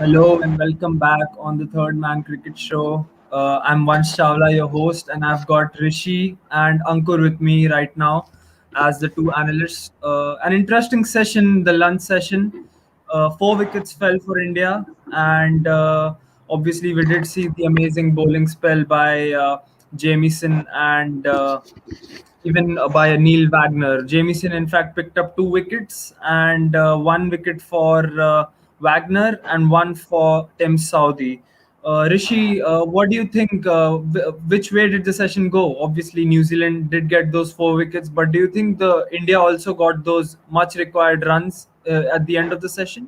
Hello and welcome back on the Third Man Cricket Show. I'm Vansh Chawla, your host, and I've got Rishi and Ankur with me right now as the two analysts. An interesting session, the lunch session. Four wickets fell for India, and obviously we did see the amazing bowling spell by Jamieson and even by Neil Wagner. Jamieson, in fact, picked up two wickets and one wicket for Wagner and one for Tim Saudi. Rishi, what do you think? Which way did the session go? Obviously, New Zealand did get those four wickets, but do you think the India also got those much required runs at the end of the session?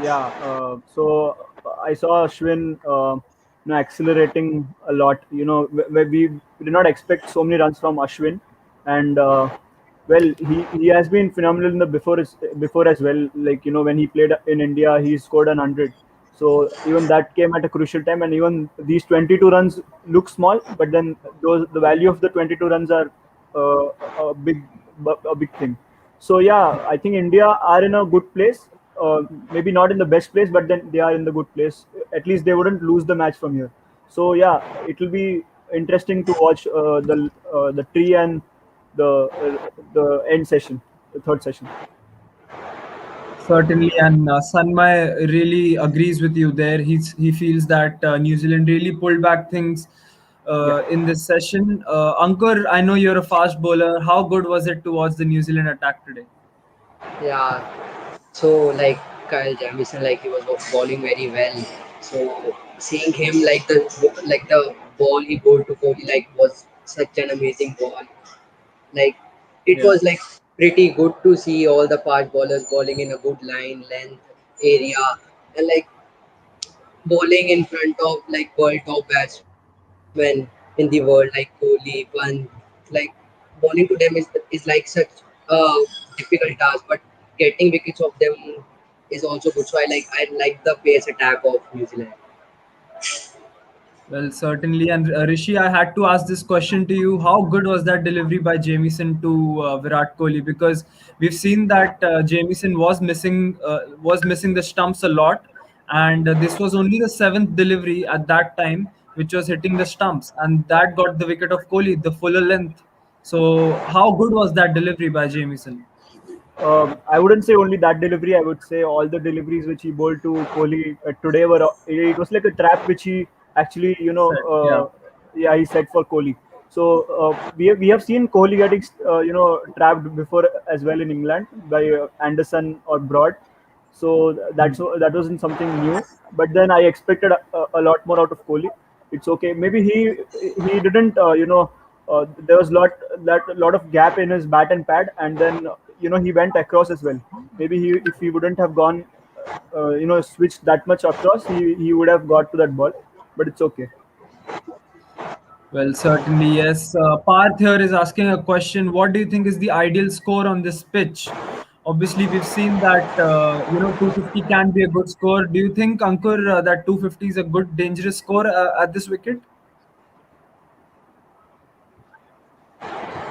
Yeah, I saw Ashwin, accelerating a lot. We did not expect so many runs from Ashwin, and he has been phenomenal in the before as well. Like when he played in India, he scored 100. So even that came at a crucial time, and even these 22 runs look small, but then the value of the 22 runs are a big thing. So yeah, I think India are in a good place. Maybe not in the best place, but then they are in the good place. At least they wouldn't lose the match from here. So yeah, it will be interesting to watch the tree and the end session, the third session. Certainly, and Sanmay really agrees with you there. He feels that New Zealand really pulled back things Yeah. in this session. Ankur, I know you're a fast bowler. How good was it to watch the New Zealand attack today? Yeah, so like Kyle Jamison, like he was bowling very well. So seeing him like the ball he bowled to Kohli like was such an amazing ball. Like it Yeah. was like pretty good to see all the fast bowlers bowling in a good line, length, area, and like bowling in front of like world top batsmen in the world like Kohli, Pant. Like bowling to them is like such a difficult task, but getting wickets of them is also good. So I like the pace attack of New Zealand. Well, certainly. And Rishi, I had to ask this question to you. How good was that delivery by Jamieson to Virat Kohli? Because we've seen that Jamieson was missing the stumps a lot, and this was only the seventh delivery at that time, which was hitting the stumps, and that got the wicket of Kohli, the fuller length. So, how good was that delivery by Jamieson? I wouldn't say only that delivery. I would say all the deliveries which he bowled to Kohli today were. It was like a trap which he actually, Said, yeah. yeah, he set for Kohli. So we have seen Kohli getting, trapped before as well in England by Anderson or Broad. So that wasn't something new. But then I expected a lot more out of Kohli. It's okay. Maybe he didn't, there was lot of gap in his bat and pad, and then he went across as well. Maybe if he wouldn't have gone, switched that much across, he would have got to that ball. But it's okay. Well, certainly, yes. Parth here is asking a question. What do you think is the ideal score on this pitch? Obviously, we've seen that 250 can be a good score. Do you think, Ankur, that 250 is a good, dangerous score at this wicket?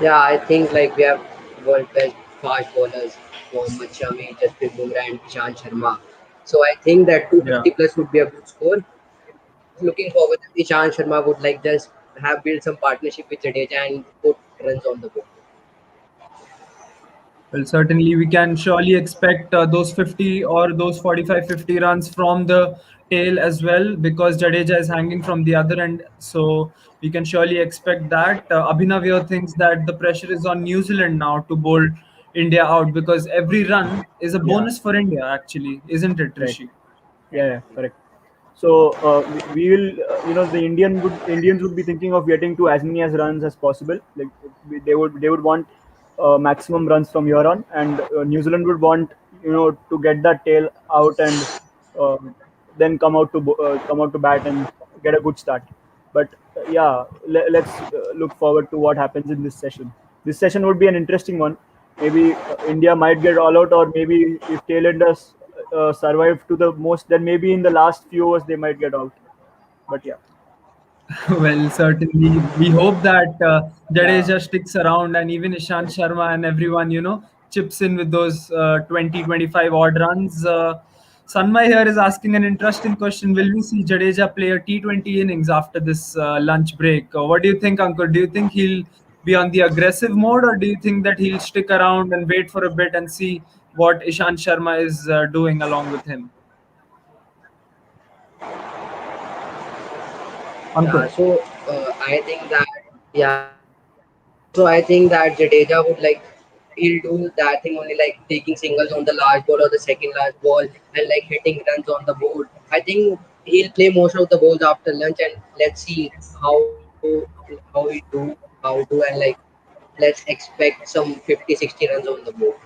Yeah, I think like we have world best fast bowlers Mohammad Shami, Jasprit Bumrah, and Ishan Sharma. So I think that Yeah. 250 plus would be a good score. Looking forward that Ishan Sharma would like just have built some partnership with Jadeja and put runs on the board. Well, certainly we can surely expect those 50 or those 45, 50 runs from the tail as well because Jadeja is hanging from the other end. So we can surely expect that. Abhinav here thinks that the pressure is on New Zealand now to bowl India out because every run is a Yeah. bonus for India, actually, isn't it, Right. Rishi? Yeah, correct. So we will, the Indians would be thinking of getting to as many as runs as possible. Like they would want maximum runs from here on, and New Zealand would want to get that tail out and um, then come out to bat and get a good start. But yeah, let's look forward to what happens in this session. This session would be an interesting one. Maybe India might get all out, or maybe if tailenders survive to the most, then maybe in the last few overs they might get out. But yeah, Well, certainly we hope that yeah, Jadeja sticks around and even Ishant Sharma and everyone, chips in with those 20, 25 odd runs. Sanmay here is asking an interesting question. Will we see Jadeja play a T20 innings after this lunch break? What do you think, Ankur? Do you think he'll be on the aggressive mode, or do you think that he'll stick around and wait for a bit and see what Ishant Sharma is doing along with him? Ankur. Yeah, so I think that so I think that Jadeja would like he'll do that thing only like taking singles on the last ball or the second last ball and like hitting runs on the board. I think he'll play most of the balls after lunch and let's see how how he do and like let's expect some 50-60 runs on the board.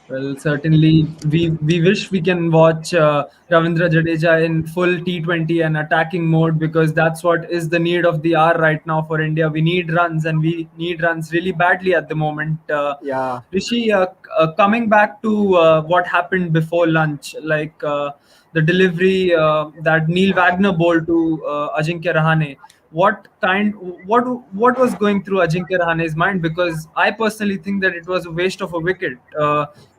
Well, certainly, we wish we can watch Ravindra Jadeja in full T20 and attacking mode, because that's what is the need of the hour right now for India. We need runs, and we need runs really badly at the moment. Yeah, Rishi, coming back to what happened before lunch, like the delivery that Neil Wagner bowled to Ajinkya Rahane. What kind? What was going through Ajinkya Rahane's mind? Because I personally think that it was a waste of a wicket.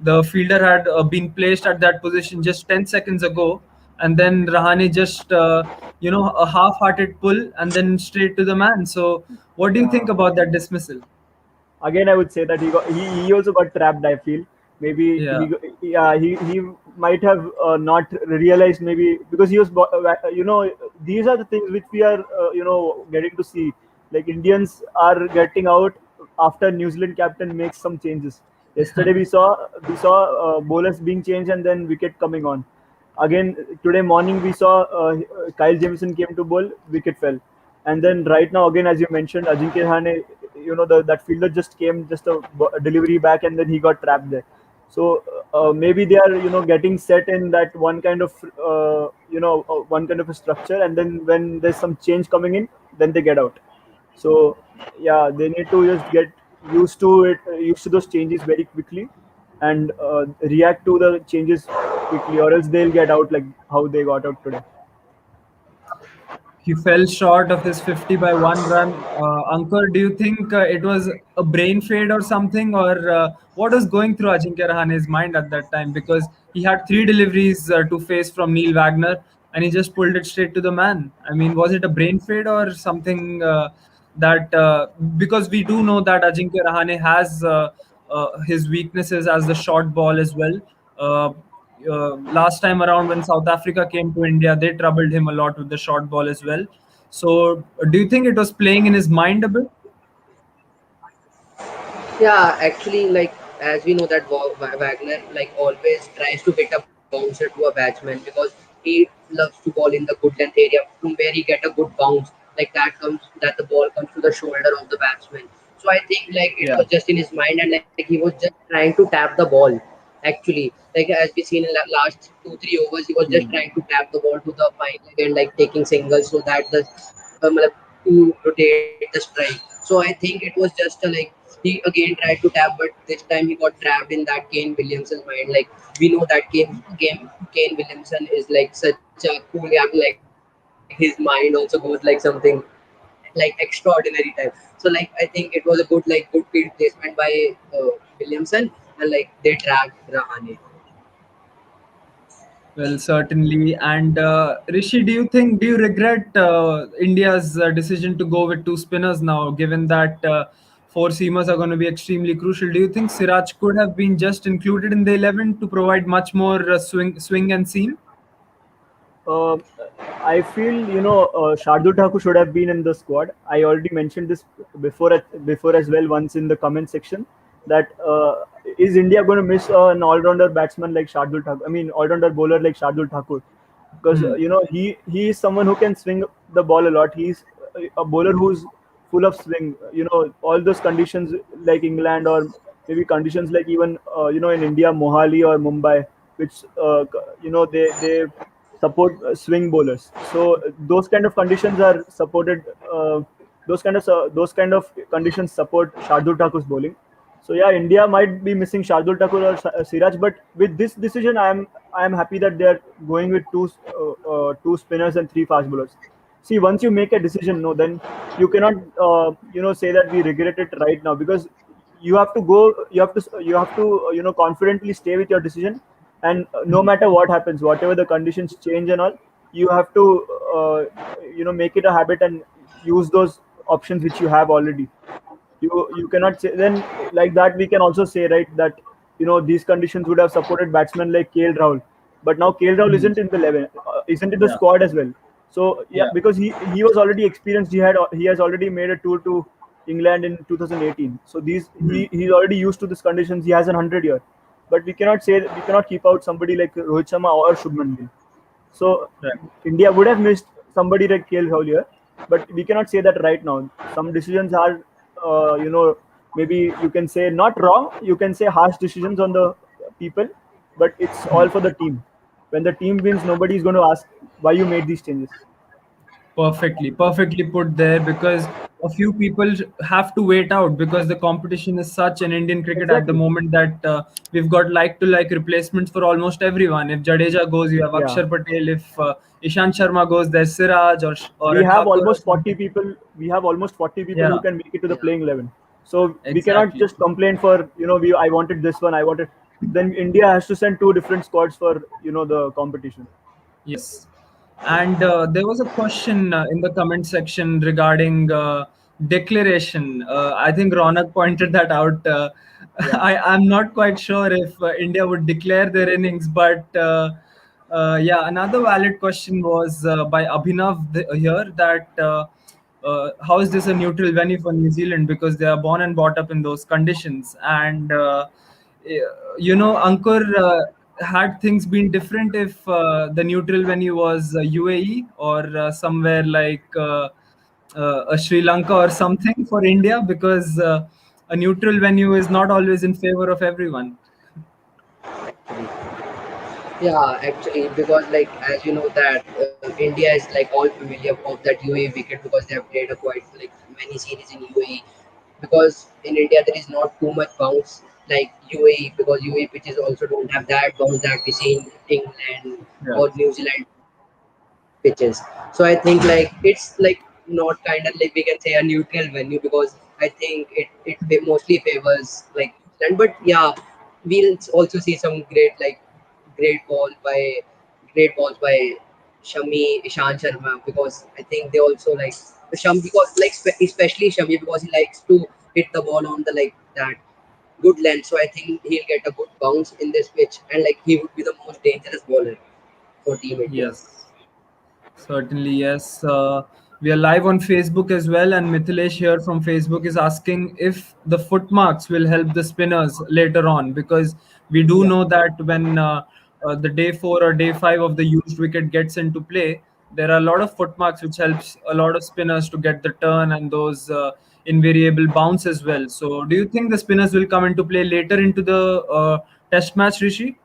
The fielder had been placed at that position just 10 seconds ago, and then Rahane just a half-hearted pull and then straight to the man. So, what do you think yeah. about that dismissal? Again, I would say that he also got trapped. I feel maybe Yeah. he might have not realized, maybe because he was these are the things which we are getting to see. Like Indians are getting out after New Zealand captain makes some changes. Yesterday we saw bowlers being changed and then wicket coming on. Again today morning we saw Kyle Jameson came to bowl, wicket fell, and then right now again, as you mentioned, Ajinkya Rahane, that fielder just came just a delivery back and then he got trapped there. So maybe they are getting set in that one kind of one kind of a structure, and then when there's some change coming in, then they get out. So yeah, they need to just get used to it, used to those changes very quickly, and react to the changes quickly, or else they'll get out like how they got out today. He fell short of his 50 by one run. Ankur, do you think it was a brain fade or something, or what was going through Ajinkya Rahane's mind at that time? Because he had three deliveries to face from Neil Wagner, and he just pulled it straight to the man. I mean, was it a brain fade or something that? Because we do know that Ajinkya Rahane has his weaknesses as the short ball as well. Uh, Last time around when South Africa came to India, they troubled him a lot with the short ball as well. So, do you think it was playing in his mind a bit? Yeah, actually, like as we know that Wagner like always tries to hit a bouncer to a batsman because he loves to ball in the good length area from where he get a good bounce. Like that the ball comes to the shoulder of the batsman. So I think like it Yeah. was just in his mind and like he was just trying to tap the ball. Actually, like as we seen in last 2-3 overs, he was just Hmm. trying to tap the ball to the fine leg and like taking singles so that the मतलब, to rotate the strike. So I think it was just a like he again tried to tap, but this time he got trapped in that Kane Williamson's mind. Like we know that Kane Williamson is like such a cool young, like his mind also goes like something like extraordinary type. So like I think it was a good field placement by Williamson, and like they trapped Rahane. Well, certainly. And Rishi, do you regret India's decision to go with two spinners now, given that four seamers are going to be extremely crucial? Do you think Siraj could have been just included in the 11 to provide much more swing and seam? Uh, I feel Shardul Thakur should have been in the squad. I already mentioned this before as well once in the comment section that is India going to miss an all-rounder batsman like Shardul Thakur? I mean, all-rounder bowler like Shardul Thakur, because Hmm. he is someone who can swing the ball a lot. He's a bowler who's full of swing. All those conditions like England, or maybe conditions like even in India, Mohali or Mumbai, which they support swing bowlers. So those kind of conditions are supported. Those kind of conditions support Shardul Thakur's bowling. So yeah, India might be missing Shardul Thakur or Siraj, but with this decision, I am happy that they are going with two spinners and three fast bowlers. See, once you make a decision, no, then you cannot say that we regret it right now, because you have to confidently stay with your decision, And no matter what happens, whatever the conditions change and all, you have to make it a habit and use those options which you have already. You cannot say then, like that we can also say, right, that these conditions would have supported batsmen like KL Rahul, but now KL Rahul Hmm. isn't in the 11, isn't in the Yeah. squad as well. So yeah, Yeah. because he was already experienced, he has already made a tour to England in 2018. So Hmm. he's already used to these conditions. He has an 100 year, but we cannot keep out somebody like Rohit Sharma or Shubman Gill. So Right. India would have missed somebody like KL Rahul here, but we cannot say that right now. Some decisions are, maybe you can say not wrong. You can say harsh decisions on the people, but it's all for the team. When the team wins, nobody is going to ask why you made these changes. Perfectly put there, because a few people have to wait out because the competition is such in Indian cricket at the Exactly. moment that we've got like to like replacements for almost everyone. If Jadeja goes, you have Yeah. Akshar Patel. If Ishant Sharma goes, there's Siraj or we a have Thakur or almost 40 something. people we have almost 40 people who Yeah, can make it to the Yeah. playing 11. So we cannot exactly. just complain for, I wanted this one, I wanted, then India has to send two different squads for the competition. Yes. And there was a question in the comment section regarding declaration. I think Ronak pointed that out. Yeah, I'm not quite sure if India would declare their innings, but yeah, another valid question was by Abhinav here, that how is this a neutral venue for New Zealand, because they are born and brought up in those conditions. And Ankur, had things been different if the neutral venue was UAE or somewhere like Sri Lanka or something for India, because a neutral venue is not always in favor of everyone. Actually. Yeah, actually, because like as you know that India is like all familiar of that UAE wicket because they have played a quite like many series in UAE. Because in India there is not too much bounce like UAE, because UAE pitches also don't have that bounce that we see in England Yeah. or New Zealand pitches. So I think like it's like not kind of like we can say a neutral venue, because I think it mostly favors like New Zealand. But yeah, we'll also see some great balls by great balls by Shami Ishan Sharma, because I think they also like Shami, because like especially Shami, because he likes to hit the ball on the like that good length. So I think he'll get a good bounce in this pitch, and like he would be the most dangerous bowler for Team India. Yes. Certainly, yes. We are live on Facebook as well, and Mithilesh here from Facebook is asking if the footmarks will help the spinners later on, because we do yeah. know that when the day 4 or day 5 of the used wicket gets into play, there are a lot of footmarks which helps a lot of spinners to get the turn and those invariable bounce as well. So, do you think the spinners will come into play later into the test match, Rishi?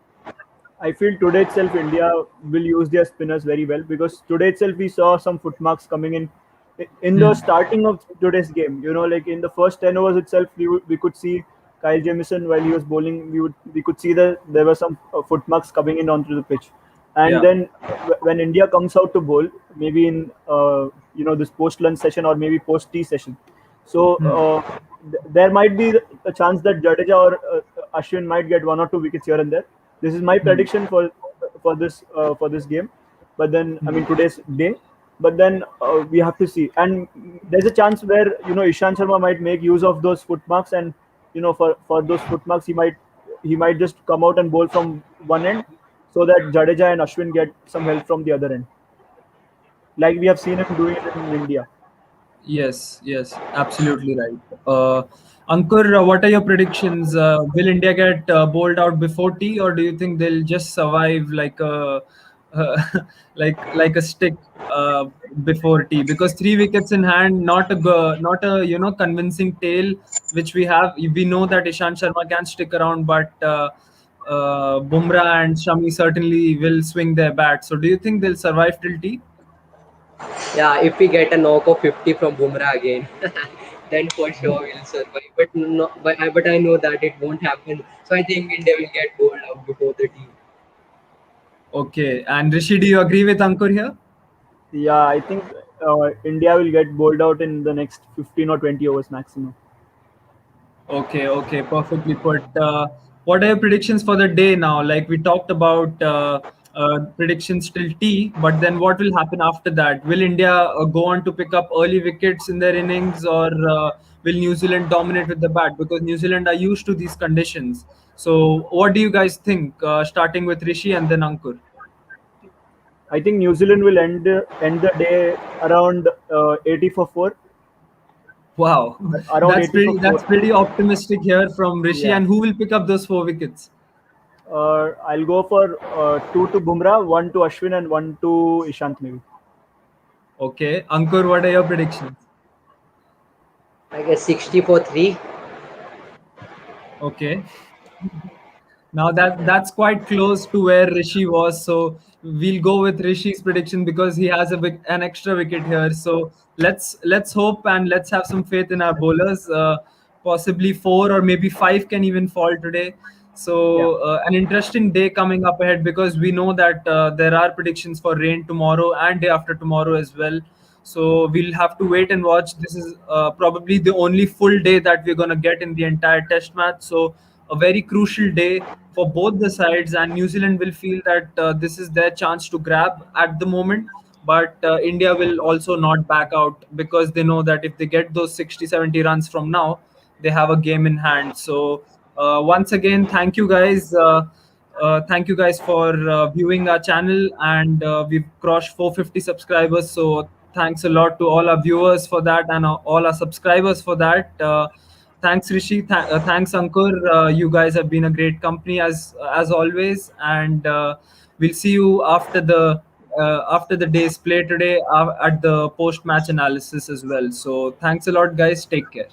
I feel today itself India will use their spinners very well, because today itself we saw some footmarks coming in the Hmm. starting of today's game. Like in the first 10 overs itself, we could see Kyle Jamieson while he was bowling. We could see that there were some footmarks coming in onto the pitch, and Yeah. then when India comes out to bowl, maybe in this post lunch session or maybe post tea session, so Hmm. there might be a chance that Jadeja or Ashwin might get one or two wickets here and there. This is my Hmm. prediction for this game. But then, I Hmm. mean, today's day. But then we have to see, and there's a chance where Ishan Sharma might make use of those footmarks, and for those footmarks he might just come out and bowl from one end, so that Jadeja and Ashwin get some help from the other end, like we have seen him doing it in India. Yes, yes, absolutely right. Ankur, what are your predictions? Will India get bowled out before tea, or do you think they'll just survive like a like a stick before tea? Because 3 wickets in hand, not a convincing tail which we have. We know that Ishant Sharma can stick around, but Bumrah and Shami certainly will swing their bat. So, do you think they'll survive till tea? Yeah, if we get a knock of 50 from Bumrah again, then for sure we'll survive. But no, but I know that it won't happen. So I think India will get bowled out before the team. Okay, and Rishi, do you agree with Ankur here? Yeah, I think India will get bowled out in the next 15 or 20 overs maximum. Okay, okay, perfectly put. What are your predictions for the day now? Like we talked about predictions till T, but then what will happen after that? Will India go on to pick up early wickets in their innings, or will New Zealand dominate with the bat? Because New Zealand are used to these conditions. So, what do you guys think? Starting with Rishi and then Ankur. I think New Zealand will end the day around 80 for 4. Wow, Around 80 for that's 4. pretty optimistic here from Rishi. Yeah. And who will pick up those 4 wickets? I'll go for two to Bumrah, one to Ashwin, and one to Ishant maybe. Okay, Ankur, what are your predictions? I guess 60 for 3. Okay. Now that's quite close to where Rishi was, so we'll go with Rishi's prediction because he has an extra wicket here. So let's hope and let's have some faith in our bowlers. Possibly 4 or maybe 5 can even fall today. Yeah. So an interesting day coming up ahead because we know that there are predictions for rain tomorrow and day after tomorrow as well. So we'll have to wait and watch. This is probably the only full day that we're gonna get in the entire Test match. So a very crucial day for both the sides, and New Zealand will feel that this is their chance to grab at the moment. But India will also not back out because they know that if they get those 60, 70 runs from now, they have a game in hand. So once again, thank you guys for viewing our channel, and we've crossed 450 subscribers. So thanks a lot to all our viewers for that and all our subscribers for that. Thanks Rishi, thanks Ankur. You guys have been a great company as always, and we'll see you after the day's play today at the post match analysis as well. So thanks a lot, guys. Take care.